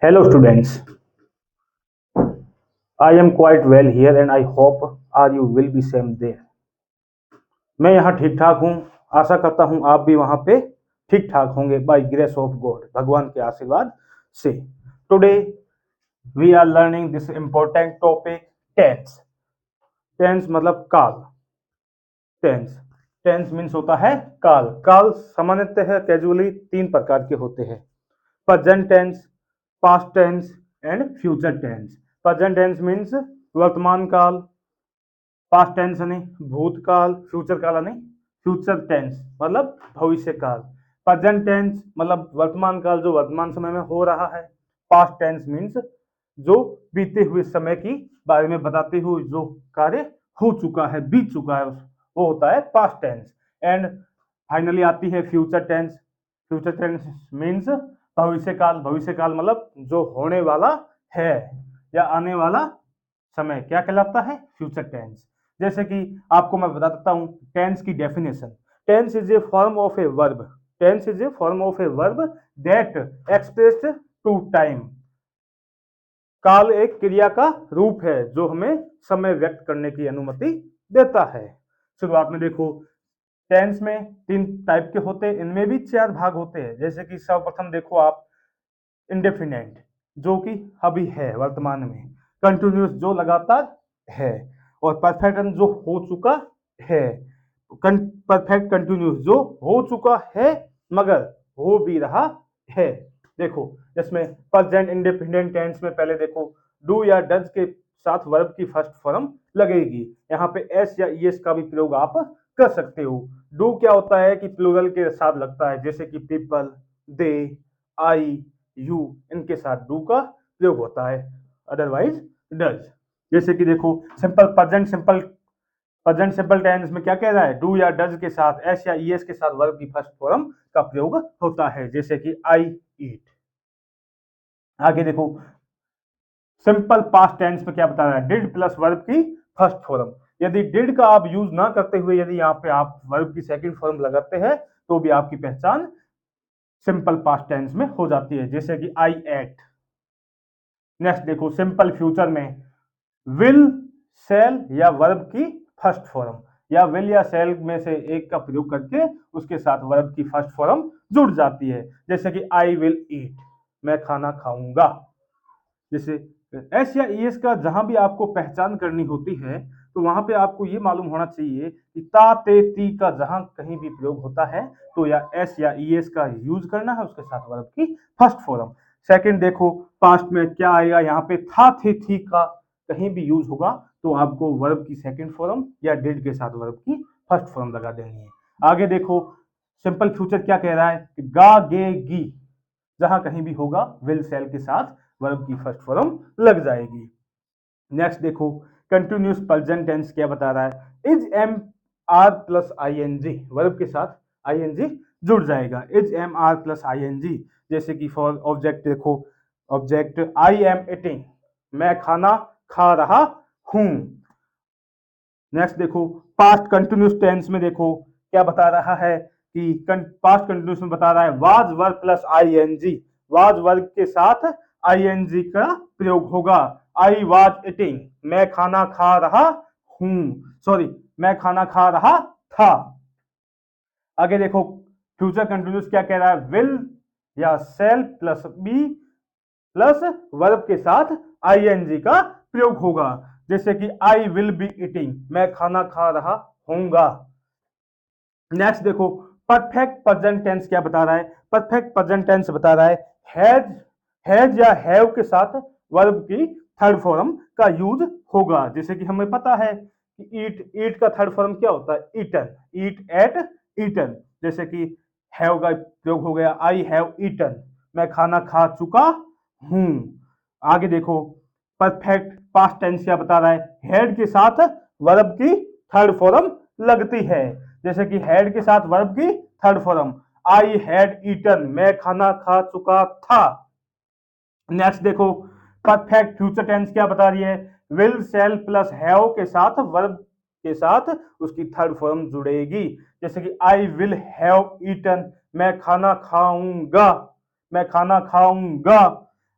Hello students, I am quite well here and I hope are you will be same there. मैं यहाँ ठीक ठाक हूँ, आशा करता हूँ आप भी वहाँ पे ठीक ठाक होंगे बाय ग्रेस ऑफ गॉड, भगवान के आशीर्वाद से। Today we are learning this important topic tense. Tense मतलब काल। टेंस टेंस मीन्स होता है काल। काल सामान्यतः कैजुअली तीन प्रकार के होते हैं: present tense, past tense and future tense. Present tense means वर्तमान काल, पास्ट टेंस नहीं भूतकाल, फ्यूचर काल नहीं फ्यूचर टेंस मतलब भविष्य काल। प्रेजेंट टेंस मतलब वर्तमान काल जो वर्तमान समय में हो रहा है। पास्ट टेंस मीन्स जो बीते हुए समय की बारे में बताते हुए जो कार्य हो चुका है, बीत चुका है, वो होता है पास्ट टेंस। एंड फाइनली आती है future tense. Future tense means भविष्य काल। भविष्य काल मतलब जो होने वाला है या आने वाला समय क्या कहलाता है? Future tense. जैसे कि आपको मैं बता देता हूं टेंस की definition. Tense is a form of a verb. Tense is a form of a verb that express to time. काल एक क्रिया का रूप है जो हमें समय व्यक्त करने की अनुमति देता है। शुरुआत में देखो टेंस में तीन टाइप के होते हैं, इनमें भी चार भाग होते हैं। जैसे कि सर्वप्रथम देखो आप इंडेफिनेट जो कि अभी है वर्तमान में, कंटिन्यूस जो लगातार है, और परफेक्ट जो हो चुका है। परफेक्ट कंटिन्यूस जो हो चुका है मगर हो भी रहा है। देखो इसमें प्रेजेंट इंडिपेंडेंट टेंस में पहले देखो डू या डज के साथ वर्ब की फर्स्ट फॉर्म लगेगी। यहाँ पे एस या ईएस का भी प्रयोग आप कर सकते हो। डू क्या होता है कि प्लूरल के साथ लगता है, जैसे कि पीपल, दे, आई, यू, इनके साथ डू का प्रयोग होता है, अदरवाइज डज। जैसे कि देखो सिंपल प्रेजेंट सिंपल टेंस में क्या कह रहा है? डू या डज के साथ एस या ईएस के साथ वर्ब की फर्स्ट फॉर्म का प्रयोग होता है, जैसे कि आई ईट। आगे देखो सिंपल पास्ट टेंस में क्या बता रहा है? डिड प्लस वर्ब की फर्स्ट फॉर्म। यदि डिड का आप यूज ना करते हुए यदि यहाँ पे आप वर्ब की सेकंड फॉर्म लगाते हैं तो भी आपकी पहचान सिंपल पास्ट टेंस में हो जाती है, जैसे कि आई एट। नेक्स्ट देखो सिंपल फ्यूचर में विल, सेल या वर्ब की फर्स्ट फॉर्म, या विल या सेल में से एक का प्रयोग करके उसके साथ वर्ब की फर्स्ट फॉर्म जुड़ जाती है, जैसे कि आई विल ईट, मैं खाना खाऊंगा। जैसे एस या ईएस का जहां भी आपको पहचान करनी होती है तो वहां पे आपको ये मालूम होना चाहिए कि ता ते ती का जहां कहीं भी प्रयोग होता है तो या एस या ईएस का यूज करना है उसके साथ वर्ब की फर्स्ट फॉर्म। सेकंड देखो पास्ट में क्या आएगा? यहाँ पे था थे थी का कहीं भी यूज होगा तो आपको वर्ब की सेकंड फॉर्म या डिड के साथ वर्ब की फर्स्ट फॉर्म लगा देनी है। आगे देखो सिंपल फ्यूचर क्या कह रहा है? गा गे गी, जहां कहीं भी होगा विल सेल के साथ वर्ब की फर्स्ट फॉर्म लग जाएगी। नेक्स्ट देखो कंटिन्यूस प्रेजेंट टेंस क्या बता रहा है? Is am are plus I N G, verb के साथ आई एन जी जुड़ जाएगा, is am are plus I N G. जैसे कि फॉर ऑब्जेक्ट देखो ऑब्जेक्ट आई एम ईटिंग, मैं खाना खा रहा हूं। नेक्स्ट देखो पास्ट कंटिन्यूस टेंस में देखो क्या बता रहा है कि पास्ट कंटिन्यूस में बता रहा है was verb plus I N G. Was verb के साथ आई एन जी का प्रयोग होगा। आई वाज ईटिंग, मैं खाना खा रहा हूं, सॉरी मैं खाना खा रहा था। आगे देखो फ्यूचर कंटिन्यूस क्या कह रहा है? विल या shall plus be plus verb के साथ आईएनजी का प्रयोग होगा, जैसे कि आई विल बी ईटिंग, मैं खाना खा रहा हूंगा। नेक्स्ट देखो परफेक्ट प्रेजेंट टेंस क्या बता रहा है? परफेक्ट प्रेजेंट टेंस बता रहा है हैज या हैव के साथ वर्ब की थर्ड फॉर्म का यूज होगा, जैसे कि हमें पता है कि ईट का थर्ड फॉर्म क्या होता है? ईटन, ईट एट ईटन। जैसे कि हैव का प्रयोग हो गया आई हैव ईटन, मैं खाना खा चुका हूं। आगे देखो परफेक्ट पास्ट टेंस क्या बता रहा है? हेड के साथ वर्ब की थर्ड फॉर्म लगती है, जैसे कि हेड के साथ वर्ब की third form I had eaten, मैं खाना खा चुका था। नेक्स्ट देखो परफेक्ट फ्यूचर टेंस क्या बता रही है? विल सेल प्लस हैव के साथ वर्ब के साथ उसकी थर्ड फॉर्म जुड़ेगी, जैसे कि आई विल हैव ईटन, मैं खाना खाऊंगा, मैं खाना खाऊंगा।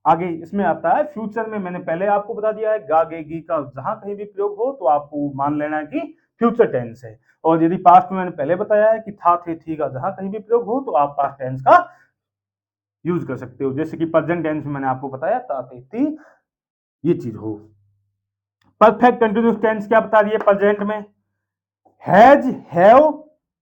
आगे इसमें आता है फ्यूचर में, मैंने पहले आपको बता दिया है गा गे गी का जहां कहीं भी प्रयोग हो तो आपको मान लेना है कि फ्यूचर टेंस है। और यदि पास्ट में मैंने पहले बताया है कि था थे थी का जहां कहीं भी प्रयोग हो तो आप पास्ट टेंस का यूज कर सकते हो। जैसे कि प्रेजेंट टेंस में मैंने आपको बताया था थे थी ये चीज हो। परफेक्ट कंटिन्यूअस टेंस क्या बता रही है प्रेजेंट में, has have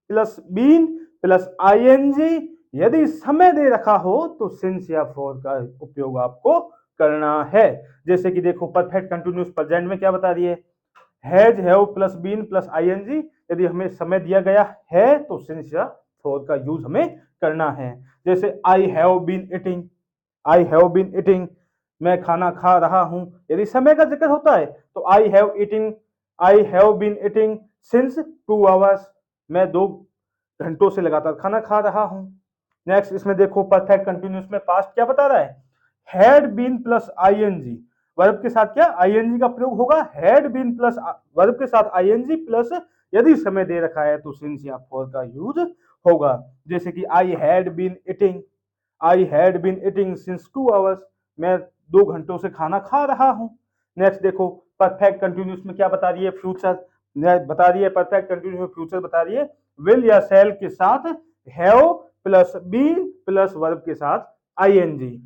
plus been plus ING, यदि समय दे रखा हो तो सिंस या फॉर का उपयोग आपको करना है। जैसे कि देखो परफेक्ट कंटिन्यूअस प्रेजेंट में क्या बता रही है, has have plus been plus ING, यदि हमें समय दिया गया है तो सिंस या फॉर का यूज हमें करना है। जैसे I have been eating, I have been eating, मैं खाना खा रहा हूं, यदि समय का जिक्र होता है तो I have eating, I have been eating since 2 hours, मैं 2 घंटों से लगातार खाना खा रहा हूं। नेक्स्ट इसमें देखो परफेक्ट कंटिन्यूअस में पास्ट क्या बता रहा है, had been plus ING, verb के साथ क्या आईएनजी का प्रयोग होगा, हैड बीन प्लस वर्ब के साथ आईएनजी प्लस यदि समय दे रखा है तो सिंस या फॉर का यूज होगा। जैसे कि I had been eating, I had been eating since 2 hours, मैं 2 घंटों से खाना खा रहा हूं। नेक्स्ट देखो परफेक्ट कंटिन्यूअस में क्या बता रही है, फ्यूचर बता रही है, परफेक्ट कंटिन्यूअस में फ्यूचर बता रही है विल या शैल के साथ have plus been plus verb के साथ आईएनजी,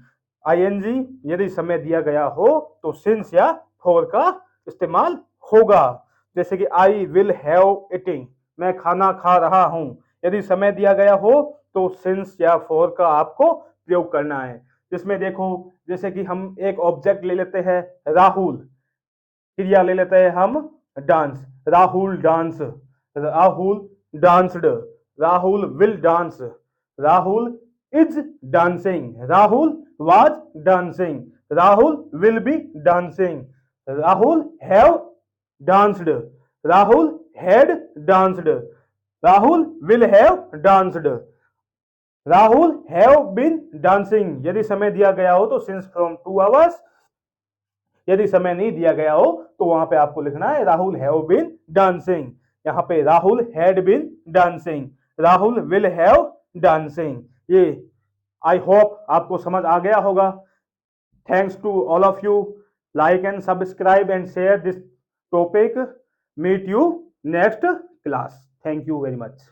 आईएनजी यदि समय दिया गया हो तो सिंस या फॉर का इस्तेमाल होगा। जैसे कि आई विल हैव ईटिंग, मैं खाना खा रहा हूं, यदि समय दिया गया हो तो सिंस या फॉर का आपको प्रयोग करना है। जिसमें देखो जैसे कि हम एक ऑब्जेक्ट ले लेते हैं राहुल, क्रिया ले लेते हैं हम dance, Rahul dance, Rahul danced, Rahul will dance, Rahul is dancing, Rahul was dancing, Rahul will be dancing, Rahul have danced, Rahul had danced, Rahul will have danced, Rahul have been dancing, यदि समय दिया गया हो तो सिंस फ्रॉम 2 आवर्स, यदि समय नहीं दिया गया हो तो वहां पे आपको लिखना है राहुल हैव बीन डांसिंग, यहाँ पे Rahul had been dancing, Rahul will have dancing. ये आई होप आपको समझ आ गया होगा। Thanks to all of you, like and subscribe and share this topic, meet you next class, thank you very much.